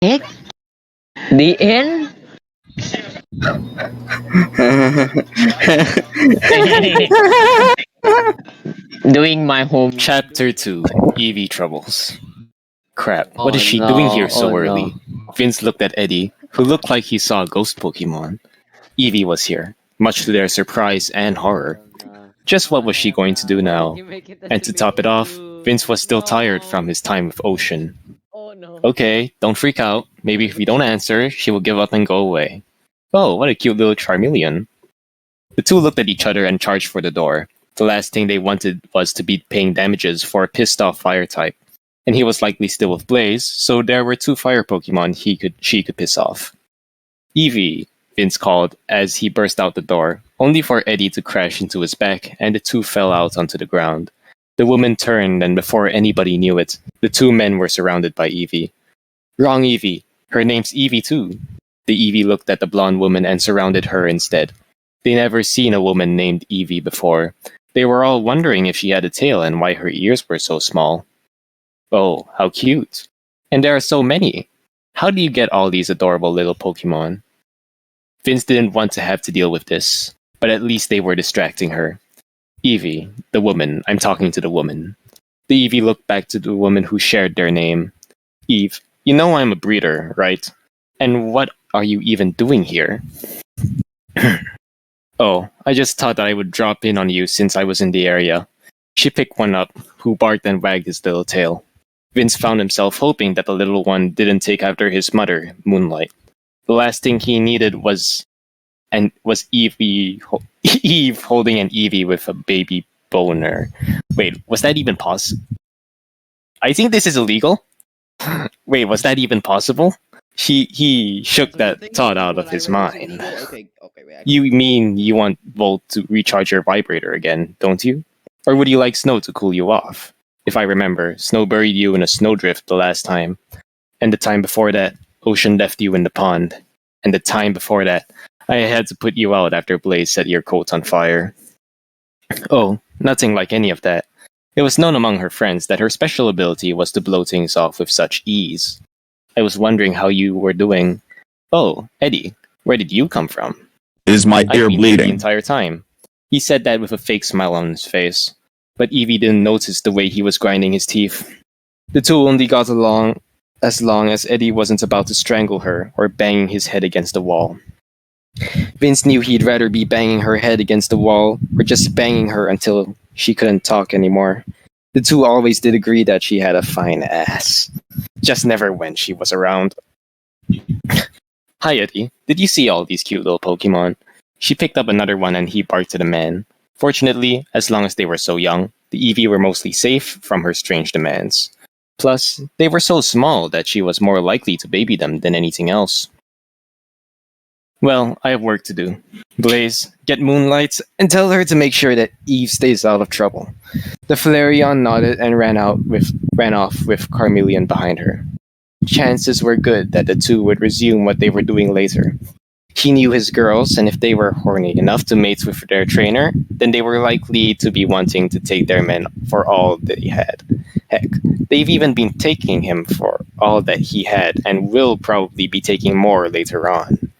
Heck? The end? Doing my home. Chapter 2, Eevee Troubles. Crap, what Oh is she doing here no, so oh early? no. Vince looked at Eddie, who looked like he saw a ghost Pokemon. Eevee was here, much to their surprise and horror. Just what was she going to do Why did now? you make it And to top it decimation off, too? Vince was still tired from No. his time with Ocean. Oh no. Okay, don't freak out. Maybe if we don't answer, she will give up and go away. Oh, what a cute little Charmeleon. The two looked at each other and charged for the door. The last thing they wanted was to be paying damages for a pissed off fire type. And he was likely still with Blaze, so there were two fire Pokemon she could piss off. Eevee, Vince called as he burst out the door, only for Eddie to crash into his back and the two fell out onto the ground. The woman turned, and before anybody knew it, the two men were surrounded by Eevee. Wrong Eevee. Her name's Eevee too. The Eevee looked at the blonde woman and surrounded her instead. They never seen a woman named Eevee before. They were all wondering if she had a tail and why her ears were so small. Oh, how cute. And there are so many. How do you get all these adorable little Pokemon? Vince didn't want to have to deal with this, but at least they were distracting her. Eevee, the woman, I'm talking to the woman. The Eevee looked back to the woman who shared their name. Eve, you know I'm a breeder, right? And what are you even doing here? Oh, I just thought that I would drop in on you since I was in the area. She picked one up, who barked and wagged his little tail. Vince found himself hoping that the little one didn't take after his mother, Moonlight. The last thing he needed was Eve holding an Eevee with a baby boner. Wait, was that even possible? I think this is illegal. Wait, was that even possible? He shook that thought out of his mind. Okay, wait. You mean you want Volt to recharge your vibrator again, don't you? Or would you like Snow to cool you off? If I remember, Snow buried you in a snowdrift the last time. And the time before that, Ocean left you in the pond. And the time before that, I had to put you out after Blaze set your coat on fire. Oh, nothing like any of that. It was known among her friends that her special ability was to blow things off with such ease. I was wondering how you were doing. Oh, Eddie, where did you come from? Is my I've ear been here the bleeding? entire time. He said that with a fake smile on his face, but Eevee didn't notice the way he was grinding his teeth. The two only got along as long as Eddie wasn't about to strangle her or banging his head against the wall. Vince knew he'd rather be banging her head against the wall or just banging her until she couldn't talk anymore. The two always did agree that she had a fine ass. Just never when she was around. Hi, Eddie. Did you see all these cute little Pokemon? She picked up another one and he barked to the man. Fortunately, as long as they were so young, the Eevee were mostly safe from her strange demands. Plus, they were so small that she was more likely to baby them than anything else. Well, I have work to do. Blaze, get Moonlight and tell her to make sure that Eve stays out of trouble. The Flareon nodded and ran off with Charmeleon behind her. Chances were good that the two would resume what they were doing later. He knew his girls, and if they were horny enough to mate with their trainer, then they were likely to be wanting to take their men for all that he had. Heck, they've even been taking him for all that he had and will probably be taking more later on.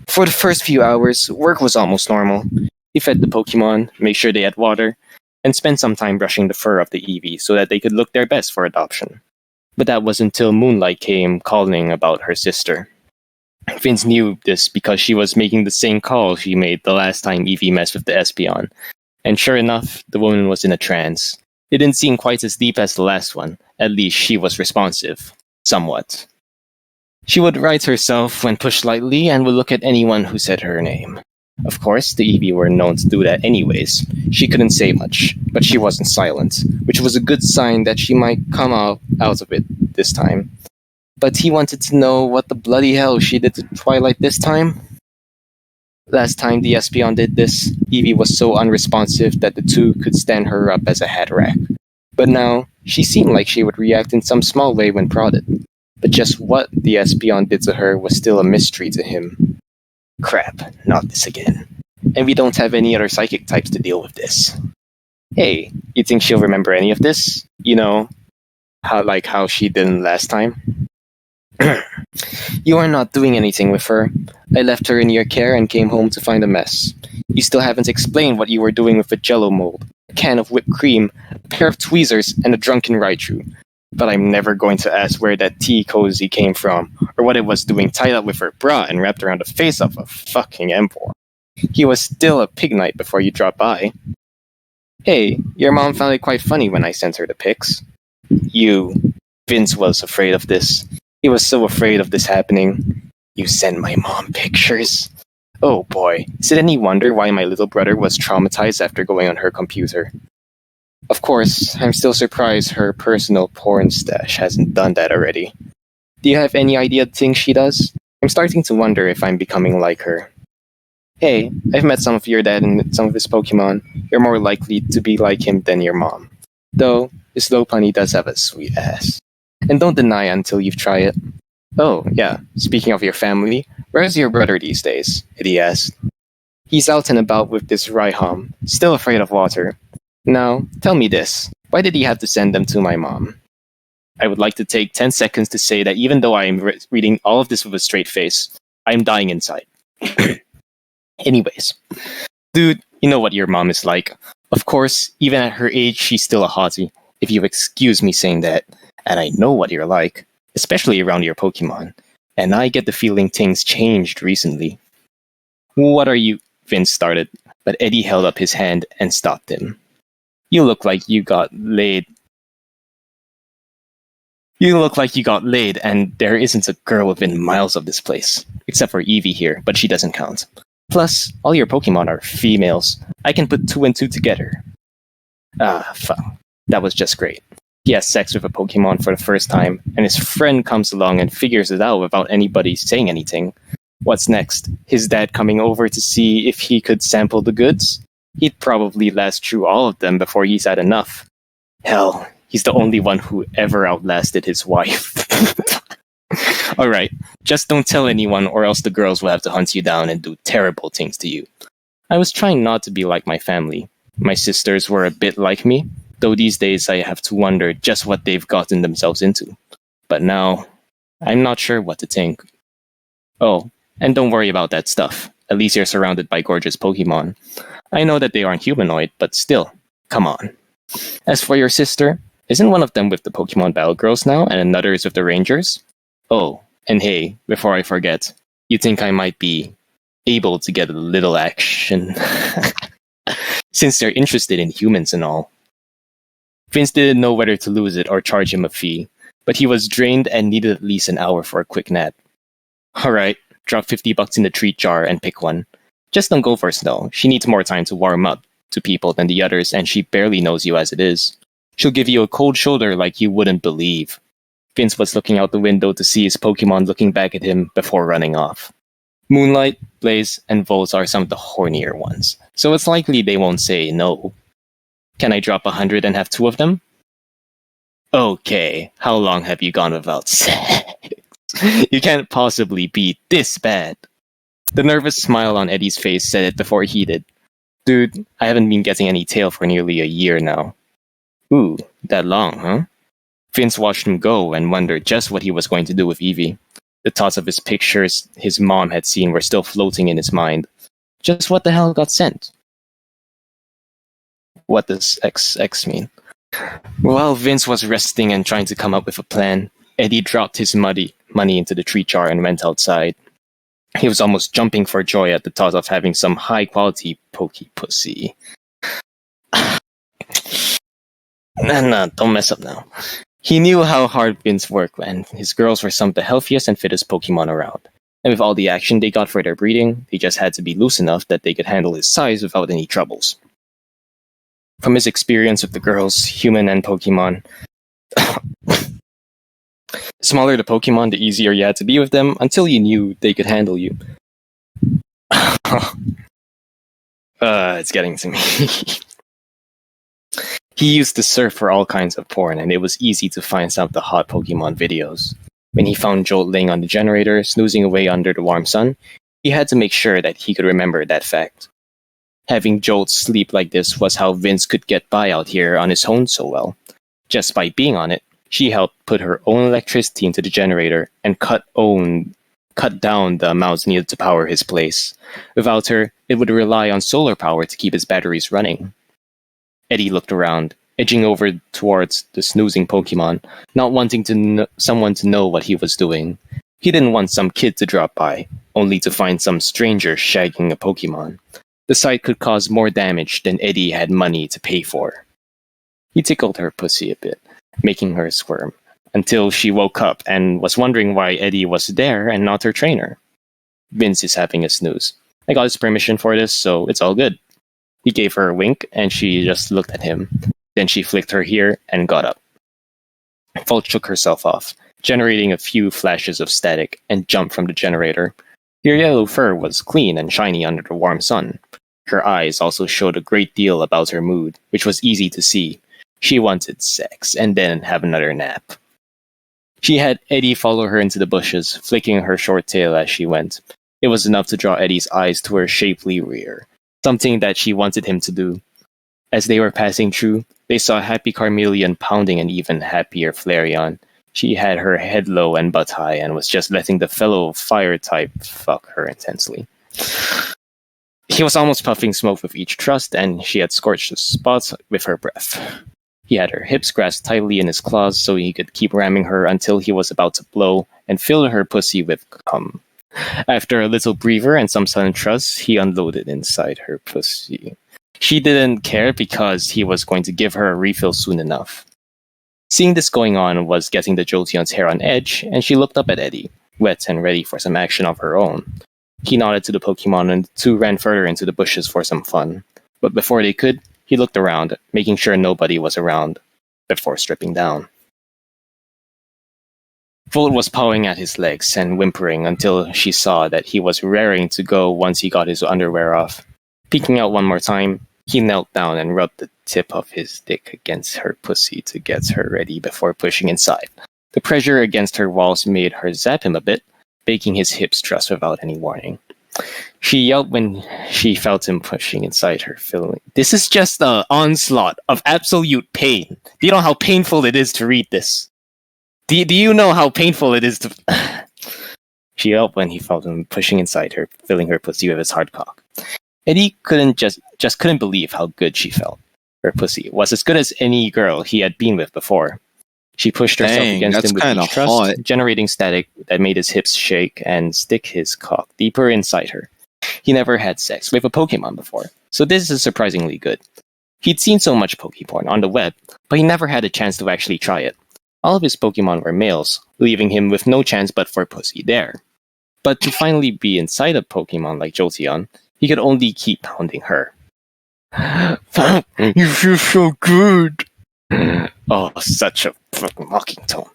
For the first few hours, work was almost normal. He fed the Pokemon, made sure they had water, and spent some time brushing the fur of the Eevee so that they could look their best for adoption. But that was until Moonlight came calling about her sister. Vince knew this because she was making the same call she made the last time Eevee messed with the Espeon. And sure enough, the woman was in a trance. It didn't seem quite as deep as the last one. At least she was responsive. Somewhat. She would right herself when pushed lightly and would look at anyone who said her name. Of course, the Eevee were known to do that anyways. She couldn't say much, but she wasn't silent, which was a good sign that she might come out of it this time. But he wanted to know what the bloody hell she did to Twilight this time. Last time the Espeon did this, Eevee was so unresponsive that the two could stand her up as a hat rack. But now, she seemed like she would react in some small way when prodded. But just what the Espeon did to her was still a mystery to him. Crap, not this again. And we don't have any other psychic types to deal with this. Hey, you think she'll remember any of this? You know, how she didn't last time? You are not doing anything with her. I left her in your care and came home to find a mess. You still haven't explained what you were doing with the jello mold, a can of whipped cream, a pair of tweezers, and a drunken Raichu. But I'm never going to ask where that tea cozy came from, or what it was doing tied up with her bra and wrapped around the face of a fucking emperor. He was still a pig knight before you dropped by. Hey, your mom found it quite funny when I sent her the pics. Vince was afraid of this. He was so afraid of this happening. You sent my mom pictures. Oh boy, is it any wonder why my little brother was traumatized after going on her computer? Of course, I'm still surprised her personal porn stash hasn't done that already. Do you have any idea the things she does? I'm starting to wonder if I'm becoming like her. Hey, I've met some of your dad and some of his Pokemon. You're more likely to be like him than your mom. Though, his Lopunny does have a sweet ass. And don't deny until you've tried it. Oh, yeah, speaking of your family, where's your brother these days? Eddie asked. He's out and about with this Raiham, still afraid of water. Now, tell me this. Why did he have to send them to my mom? I would like to take 10 seconds to say that even though I am reading all of this with a straight face, I am dying inside. Anyways, dude, you know what your mom is like. Of course, even at her age, she's still a hottie, if you excuse me saying that. And I know what you're like, especially around your Pokemon. And I get the feeling things changed recently. What are you? Vince started, but Eddie held up his hand and stopped him. You look like you got laid. You look like you got laid, and there isn't a girl within miles of this place. Except for Eevee here, but she doesn't count. Plus, all your Pokemon are females. I can put 2 and 2 together. Ah, fuck. That was just great. He has sex with a Pokemon for the first time, and his friend comes along and figures it out without anybody saying anything. What's next? His dad coming over to see if he could sample the goods? He'd probably last through all of them before he's had enough. Hell, he's the only one who ever outlasted his wife. Alright, just don't tell anyone or else the girls will have to hunt you down and do terrible things to you. I was trying not to be like my family. My sisters were a bit like me, though these days I have to wonder just what they've gotten themselves into. But now, I'm not sure what to think. Oh, and don't worry about that stuff. At least you're surrounded by gorgeous Pokemon. I know that they aren't humanoid, but still, come on. As for your sister, isn't one of them with the Pokemon Battle Girls now, and another is with the Rangers? Oh, and hey, before I forget, you think I might be able to get a little action? Since they're interested in humans and all. Vince didn't know whether to lose it or charge him a fee, but he was drained and needed at least an hour for a quick nap. Alright, drop $50 in the treat jar and pick one. Just don't go for Snow. She needs more time to warm up to people than the others, and she barely knows you as it is. She'll give you a cold shoulder like you wouldn't believe. Vince was looking out the window to see his Pokemon looking back at him before running off. Moonlight, Blaze, and Volts are some of the hornier ones, so it's likely they won't say no. Can I drop 100 and have 2 of them? Okay, how long have you gone without sex? You can't possibly be this bad. The nervous smile on Eddie's face said it before he did. Dude, I haven't been getting any tail for nearly a year now. Ooh, that long, huh? Vince watched him go and wondered just what he was going to do with Eevee. The thoughts of his pictures his mom had seen were still floating in his mind. Just what the hell got sent? What does XX mean? While Vince was resting and trying to come up with a plan, Eddie dropped his money into the treat jar and went outside. He was almost jumping for joy at the thought of having some high-quality pokey pussy. Nah, don't mess up now. He knew how hard Vince worked, and his girls were some of the healthiest and fittest Pokemon around. And with all the action they got for their breeding, they just had to be loose enough that they could handle his size without any troubles. From his experience with the girls, human and Pokemon, smaller the Pokemon, the easier you had to be with them until you knew they could handle you. It's getting to me. He used to surf for all kinds of porn, and it was easy to find some of the hot Pokemon videos. When he found Jolt laying on the generator, snoozing away under the warm sun, he had to make sure that he could remember that fact. Having Jolt sleep like this was how Vince could get by out here on his own so well. Just by being on it, She helped put her own electricity into the generator and cut down the amounts needed to power his place. Without her, it would rely on solar power to keep his batteries running. Eddie looked around, edging over towards the snoozing Pokemon, not wanting someone to know what he was doing. He didn't want some kid to drop by, only to find some stranger shagging a Pokemon. The sight could cause more damage than Eddie had money to pay for. He tickled her pussy a bit, making her squirm, until she woke up and was wondering why Eddie was there and not her trainer. Vince is having a snooze. I got his permission for this, so it's all good. He gave her a wink, and she just looked at him. Then she flicked her hair and got up. Volt shook herself off, generating a few flashes of static, and jumped from the generator. Her yellow fur was clean and shiny under the warm sun. Her eyes also showed a great deal about her mood, which was easy to see. She wanted sex, and then have another nap. She had Eddie follow her into the bushes, flicking her short tail as she went. It was enough to draw Eddie's eyes to her shapely rear, something that she wanted him to do. As they were passing through, they saw Happy Carmelian pounding an even happier Flareon. She had her head low and butt high and was just letting the fellow fire type fuck her intensely. He was almost puffing smoke with each thrust, and she had scorched the spots with her breath. He had her hips grasped tightly in his claws so he could keep ramming her until he was about to blow and fill her pussy with cum. After a little breather and some sudden thrusts, he unloaded inside her pussy. She didn't care because he was going to give her a refill soon enough. Seeing this going on was getting the Jolteon's hair on edge, and she looked up at Eddie, wet and ready for some action of her own. He nodded to the Pokemon and the two ran further into the bushes for some fun. But before they could, he looked around, making sure nobody was around, before stripping down. Volt was pawing at his legs and whimpering until she saw that he was raring to go once he got his underwear off. Peeking out one more time, he knelt down and rubbed the tip of his dick against her pussy to get her ready before pushing inside. The pressure against her walls made her zap him a bit, making his hips thrust without any warning. She yelled when she felt him pushing inside her, feeling, "This is just an onslaught of absolute pain. Do you know how painful it is to read this? Do you know how painful it is to..." She yelled when he felt him pushing inside her, filling her pussy with his hard cock. Eddie just couldn't believe how good she felt. Her pussy was as good as any girl he had been with before. She pushed herself against him with each thrust, generating static that made his hips shake and stick his cock deeper inside her. He never had sex with a Pokemon before, so this is surprisingly good. He'd seen so much Pokeporn on the web, but he never had a chance to actually try it. All of his Pokemon were males, leaving him with no chance but for pussy there. But to finally be inside a Pokemon like Jolteon, he could only keep pounding her. "You feel so good." Oh, such a fucking mocking tone.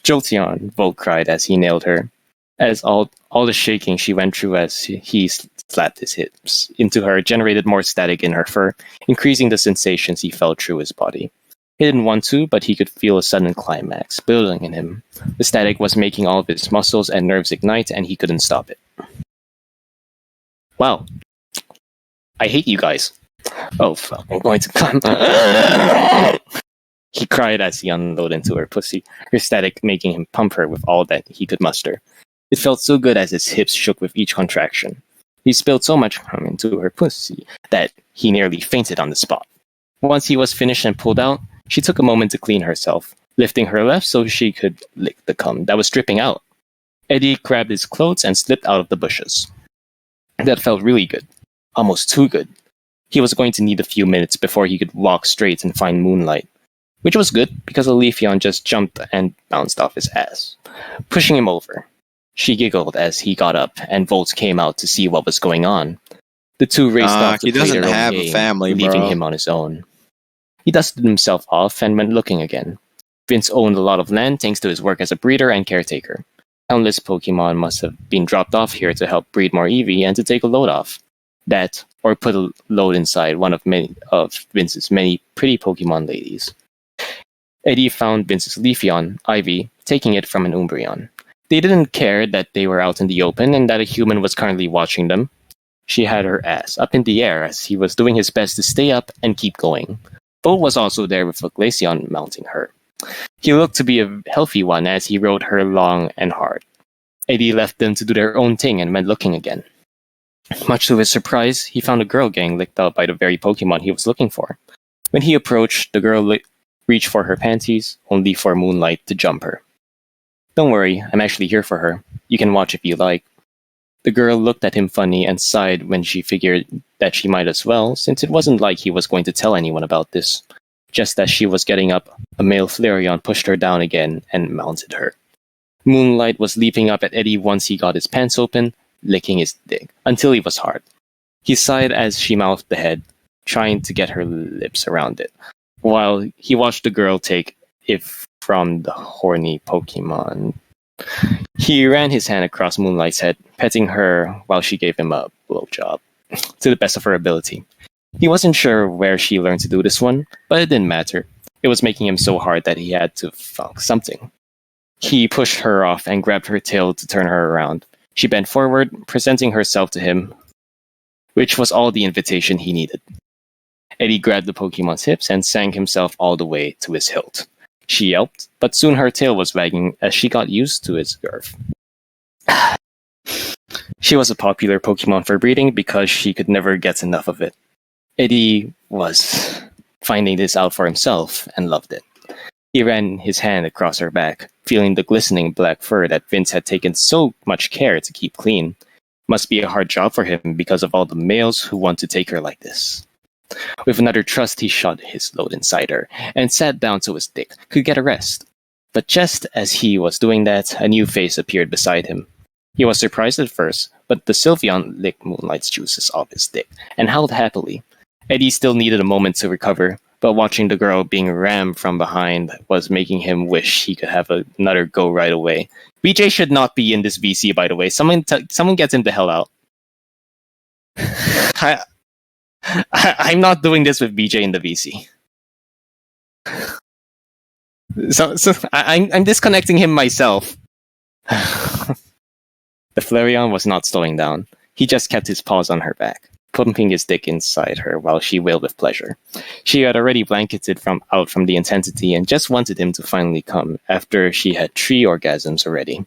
Jolteon, Volt cried as he nailed her. As all the shaking she went through as he slapped his hips into her generated more static in her fur, increasing the sensations he felt through his body. He didn't want to, but he could feel a sudden climax building in him. The static was making all of his muscles and nerves ignite, and he couldn't stop it. Wow. I hate you guys. Oh fuck, I'm going to climb. He cried as he unloaded into her pussy, her static making him pump her with all that he could muster. It felt so good as his hips shook with each contraction. He spilled so much cum into her pussy that he nearly fainted on the spot. Once he was finished and pulled out, she took a moment to clean herself, lifting her left so she could lick the cum that was dripping out. Eddie grabbed his clothes and slipped out of the bushes. That felt really good. Almost too good. He was going to need a few minutes before he could walk straight and find moonlight. Which was good, because Leafeon just jumped and bounced off his ass, pushing him over. She giggled as he got up, and Volt came out to see what was going on. The two raced off to play their own game, leaving him on his own. He dusted himself off and went looking again. Vince owned a lot of land thanks to his work as a breeder and caretaker. Countless Pokemon must have been dropped off here to help breed more Eevee and to take a load off. That, or put a load inside one of Vince's many pretty Pokemon ladies. Eddie found Vince's Leafeon, Ivy, taking it from an Umbreon. They didn't care that they were out in the open and that a human was currently watching them. She had her ass up in the air as he was doing his best to stay up and keep going. Bo was also there with a Glaceon mounting her. He looked to be a healthy one as he rode her long and hard. Eddie left them to do their own thing and went looking again. Much to his surprise, he found a girl getting licked out by the very Pokemon he was looking for. When he approached, the girl reached for her panties, only for Moonlight to jump her. Don't worry, I'm actually here for her. You can watch if you like. The girl looked at him funny and sighed when she figured that she might as well, since it wasn't like he was going to tell anyone about this. Just as she was getting up, a male Flareon pushed her down again and mounted her. Moonlight was leaping up at Eddie once he got his pants open, licking his dick, until he was hard. He sighed as she mouthed the head, trying to get her lips around it, while he watched the girl take if from the horny Pokemon. He ran his hand across Moonlight's head, petting her while she gave him a blowjob, to the best of her ability. He wasn't sure where she learned to do this one, but it didn't matter. It was making him so hard that he had to fuck something. He pushed her off and grabbed her tail to turn her around. She bent forward, presenting herself to him, which was all the invitation he needed. Eddie grabbed the Pokemon's hips and sank himself all the way to his hilt. She yelped, but soon her tail was wagging as she got used to its girth. She was a popular Pokemon for breeding because she could never get enough of it. Eddie was finding this out for himself and loved it. He ran his hand across her back, feeling the glistening black fur that Vince had taken so much care to keep clean. Must be a hard job for him because of all the males who want to take her like this. With another thrust, he shot his load inside her and sat down so his dick could get a rest. But just as he was doing that, a new face appeared beside him. He was surprised at first, but the Sylveon licked Moonlight's juices off his dick and howled happily. Eddie still needed a moment to recover, but watching the girl being rammed from behind was making him wish he could have another go right away. BJ should not be in this VC, by the way. Someone gets him the hell out. I'm not doing this with BJ in the VC. So I'm disconnecting him myself. The Flareon was not slowing down. He just kept his paws on her back, pumping his dick inside her while she wailed with pleasure. She had already blanketed out from the intensity and just wanted him to finally come after she had 3 orgasms already.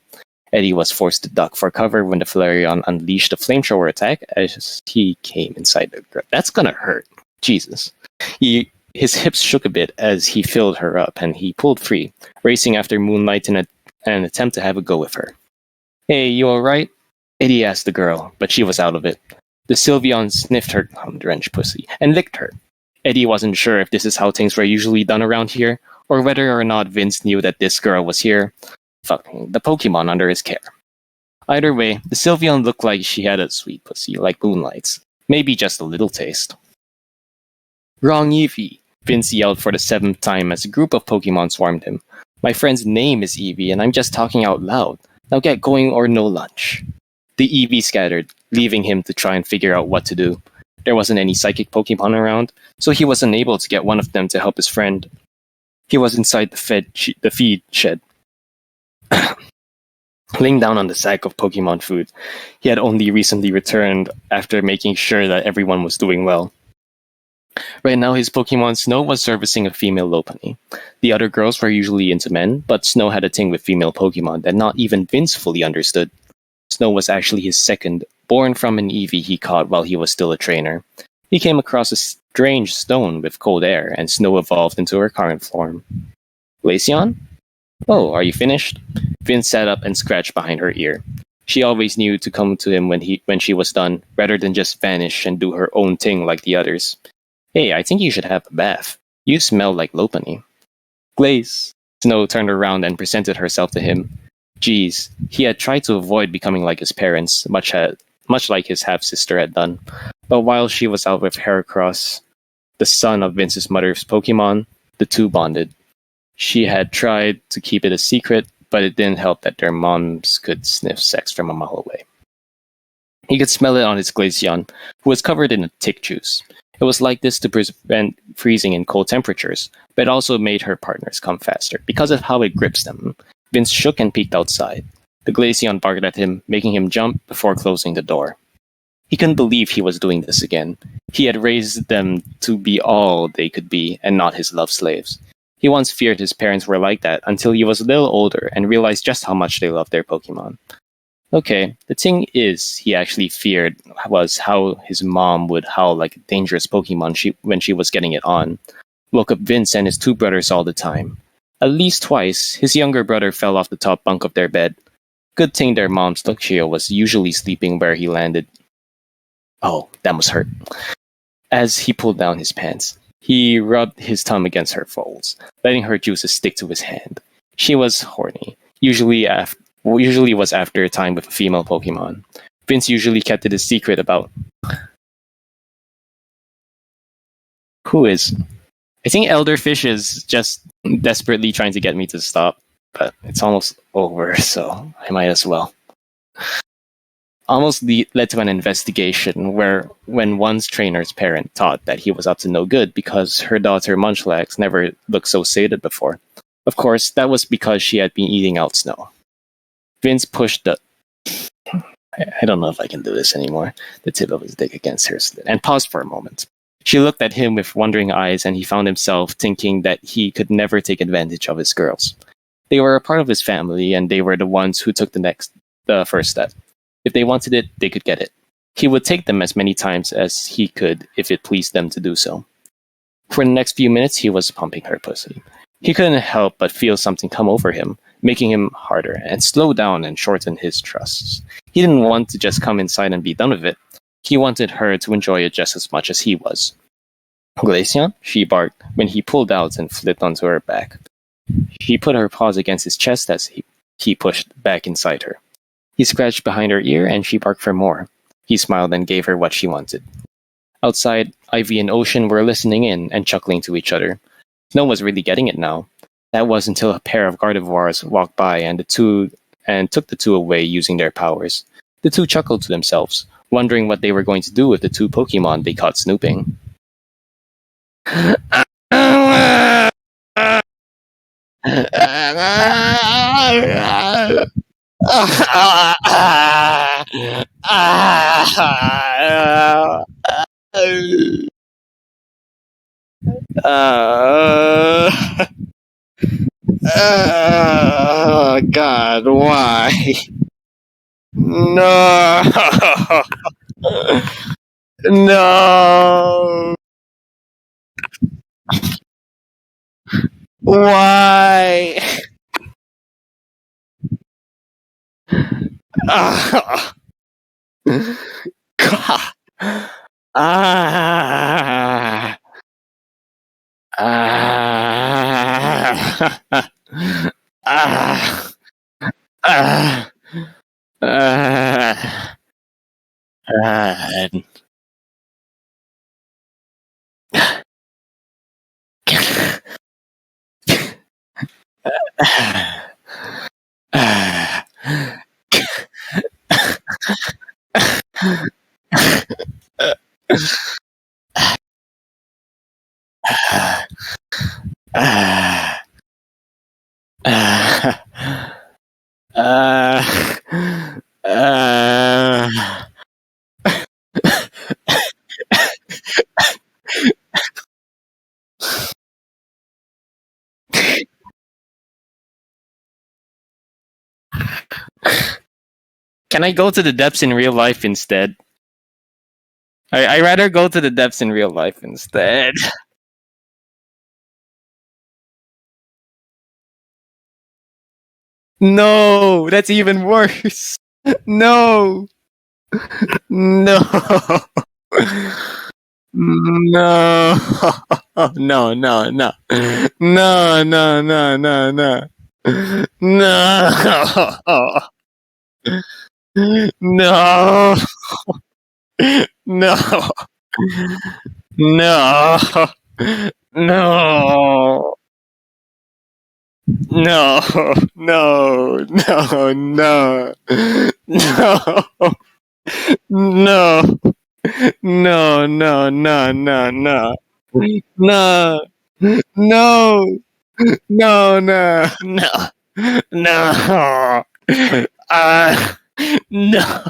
Eddie was forced to duck for cover when the Flareon unleashed a flamethrower attack as he came inside the grip. That's gonna hurt. Jesus. His hips shook a bit as he filled her up and he pulled free, racing after Moonlight in an attempt to have a go with her. Hey, you alright? Eddie asked the girl, but she was out of it. The Sylveon sniffed her drenched pussy and licked her. Eddie wasn't sure if this is how things were usually done around here, or whether or not Vince knew that this girl was here, fucking the Pokemon under his care. Either way, the Sylveon looked like she had a sweet pussy, like Moonlight's. Maybe just a little taste. Wrong eevee, Vince yelled for the 7th time as a group of Pokemon swarmed him. My friend's name is Eevee, and I'm just talking out loud. Now get going or no lunch. The Eevee scattered, leaving him to try and figure out what to do. There wasn't any psychic Pokemon around, so he was unable to get one of them to help his friend. He was inside the feed shed. Laying down on the sack of Pokemon food. He had only recently returned after making sure that everyone was doing well. Right now, his Pokemon Snow was servicing a female Lopunny. The other girls were usually into men, but Snow had a thing with female Pokemon that not even Vince fully understood. Snow was actually his second, born from an Eevee he caught while he was still a trainer. He came across a strange stone with cold air, and Snow evolved into her current form. Glaceon? Oh, are you finished? Vince sat up and scratched behind her ear. She always knew to come to him when she was done, rather than just vanish and do her own thing like the others. Hey, I think you should have a bath. You smell like Lopunny. Glaze. Snow turned around and presented herself to him. Geez, he had tried to avoid becoming like his parents, much like his half-sister had done. But while she was out with Heracross, the son of Vince's mother's Pokemon, the two bonded. She had tried to keep it a secret, but it didn't help that their moms could sniff sex from a mile away. He could smell it on his Glaceon, who was covered in a tick juice. It was like this to prevent freezing in cold temperatures, but it also made her partners come faster, because of how it grips them. Vince shook and peeked outside. The Glaceon barked at him, making him jump before closing the door. He couldn't believe he was doing this again. He had raised them to be all they could be, and not his love slaves. He once feared his parents were like that until he was a little older and realized just how much they loved their Pokemon. Okay, the thing is, he actually feared was how his mom would howl like a dangerous Pokemon when she was getting it on. Woke up Vince and his two brothers all the time. At least twice, his younger brother fell off the top bunk of their bed. Good thing their mom's Luxio was usually sleeping where he landed. Oh, that must hurt. As he pulled down his pants, he rubbed his thumb against her folds, letting her juices stick to his hand. She was horny, usually was after a time with a female Pokemon. Vince usually kept it a secret about who is. I think Elderfish is just desperately trying to get me to stop, but it's almost over, so I might as well. Almost led to an investigation when one's trainer's parent thought that he was up to no good because her daughter Munchlax never looked so sated before. Of course, that was because she had been eating out snow. Vince pushed the... I don't know if I can do this anymore. The tip of his dick against her slit and paused for a moment. She looked at him with wondering eyes and he found himself thinking that he could never take advantage of his girls. They were a part of his family and they were the ones who took the first step. If they wanted it, they could get it. He would take them as many times as he could if it pleased them to do so. For the next few minutes, he was pumping her pussy. He couldn't help but feel something come over him, making him harder and slow down and shorten his thrusts. He didn't want to just come inside and be done with it. He wanted her to enjoy it just as much as he was. Glaceon, she barked when he pulled out and flipped onto her back. She put her paws against his chest as he pushed back inside her. He scratched behind her ear and she barked for more. He smiled and gave her what she wanted. Outside, Ivy and Ocean were listening in and chuckling to each other. Snow was really getting it now. That was until a pair of Gardevoirs walked by and took the two away using their powers. The two chuckled to themselves, wondering what they were going to do with the two Pokemon they caught snooping. Oh God, why? No, no, why? Ah, God. Ah, ah, ah, ah, ah, ah. Can I go to the depths in real life instead? I rather go to the depths in real life instead. No, that's even worse. No, no, no, no, no, no, no, no, no, no, no, no, no, no, no, no. No, no, no, no, no, no, no, no, no, no, no, no, no, no, no, no, no.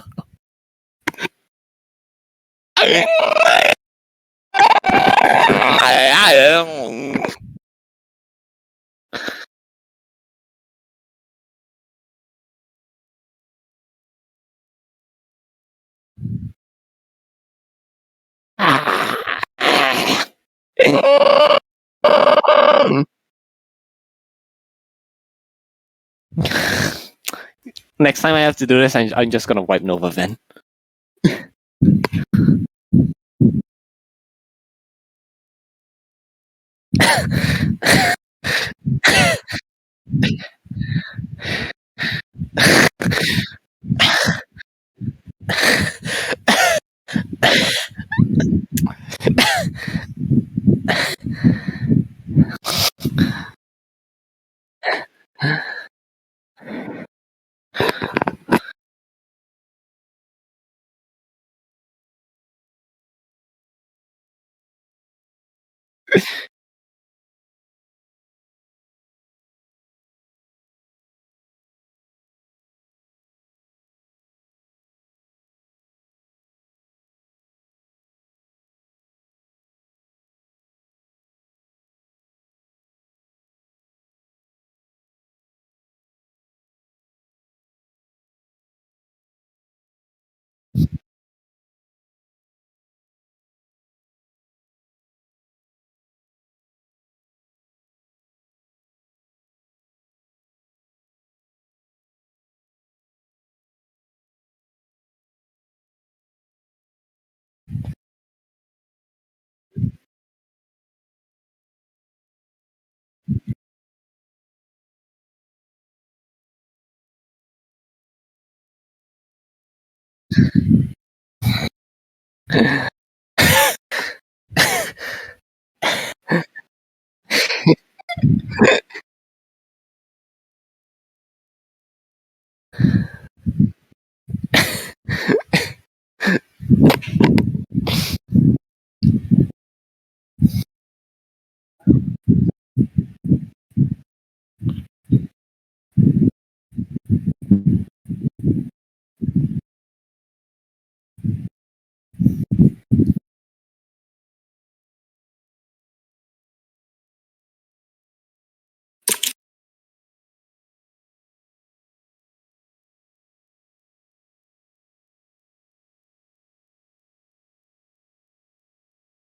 Next time I have to do this, I'm just gonna wipe Nova Ven.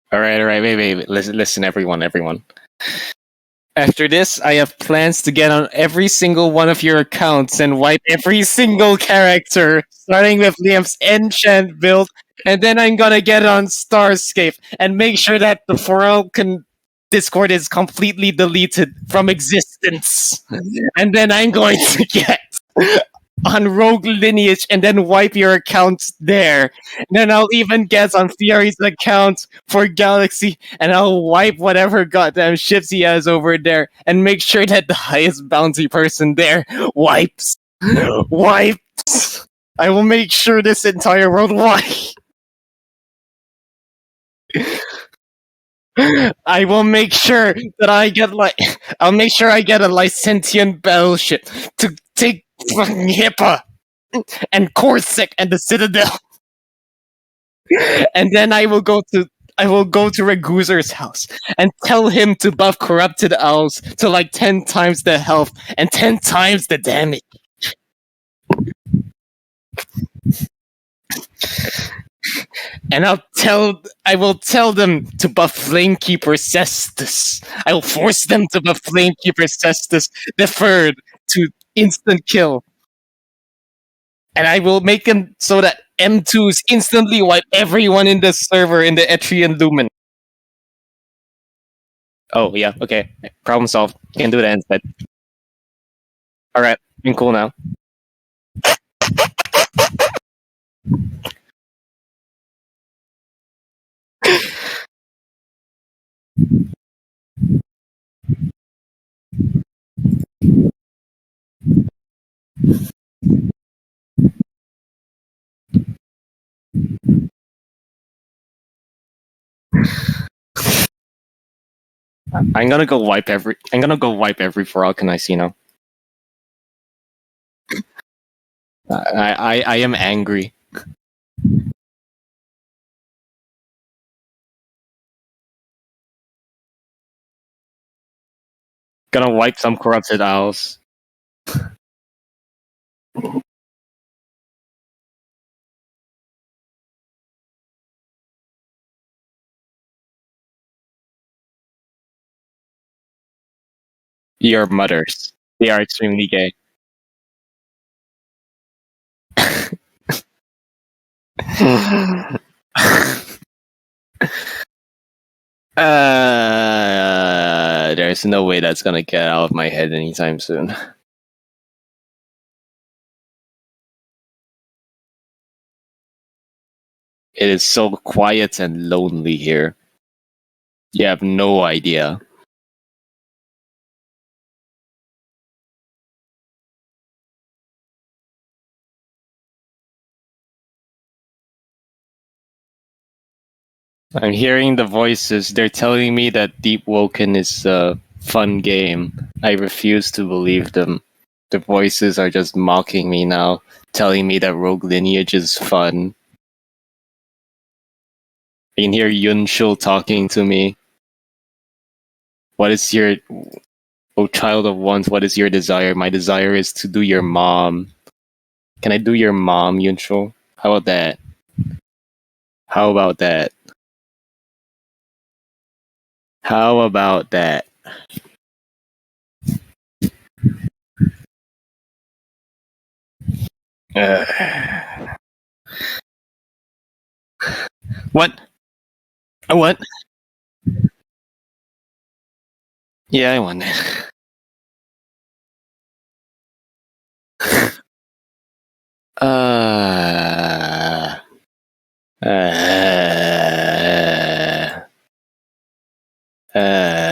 All right, wait. Listen, everyone. After this, I have plans to get on every single one of your accounts and wipe every single character, starting with Liam's enchant build, and then I'm gonna get on Starscape and make sure that the Forel Discord is completely deleted from existence. And then I'm going to get on Rogue Lineage and then wipe your accounts there. And then I'll even get on Fury's account for Galaxy and I'll wipe whatever goddamn ships he has over there and make sure that the highest bounty person there wipes. Wipes! I will make sure this entire world wipes. I will make sure that I'll make sure I get a Licentian battleship to take fucking Hippa and Corsic and the Citadel. And then I will go to Raguzer's house and tell him to buff corrupted owls to like 10 times the health and 10 times the damage. And I will tell them to buff Flamekeeper Cestus. I will force them to buff Flamekeeper Cestus deferred to instant kill. And I will make them so that M2s instantly wipe everyone in the server in the Etrian Lumen. Oh, yeah, okay. Problem solved. Can do that instead. Alright, I'm cool now. I'm gonna go wipe every Faralcan I see now. I am angry. Gonna wipe some corrupted owls. Your mothers. They are extremely gay. There's no way that's gonna get out of my head anytime soon. It is so quiet and lonely here. You have no idea. I'm hearing the voices. They're telling me that Deep Woken is a fun game. I refuse to believe them. The voices are just mocking me now, telling me that Rogue Lineage is fun. I can hear Yunshul talking to me. What is your... Oh, child of ones, what is your desire? My desire is to do your mom. Can I do your mom, Yunshul? How about that? How about that? How about that? Uh, what? What? Yeah, I won. uh, uh, uh,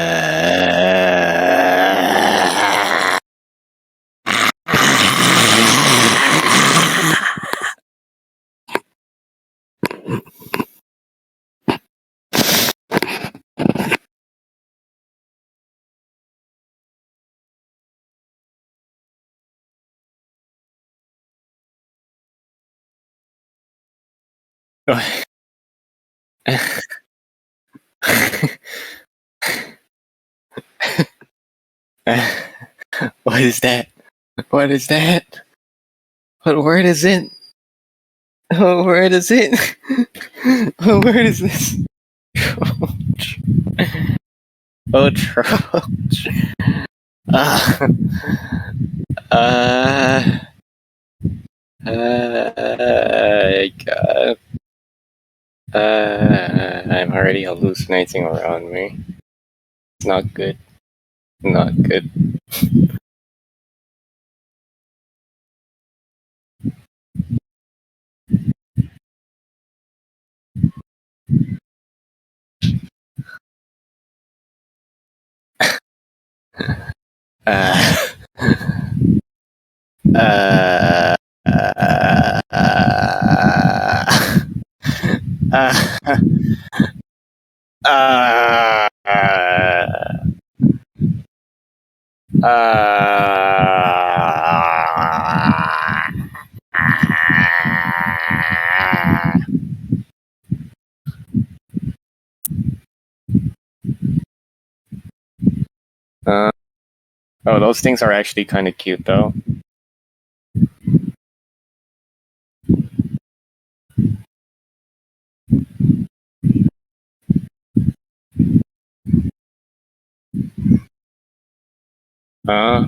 what is that? What is that? What word is it? What word is it? What word is this? Troach. Oh, Troach. Uh, uh, God. I'm already hallucinating around me. It's not good. Not good. Uh, uh, uh, uh, uh, uh, oh, those things are actually kind of cute, though. Uh,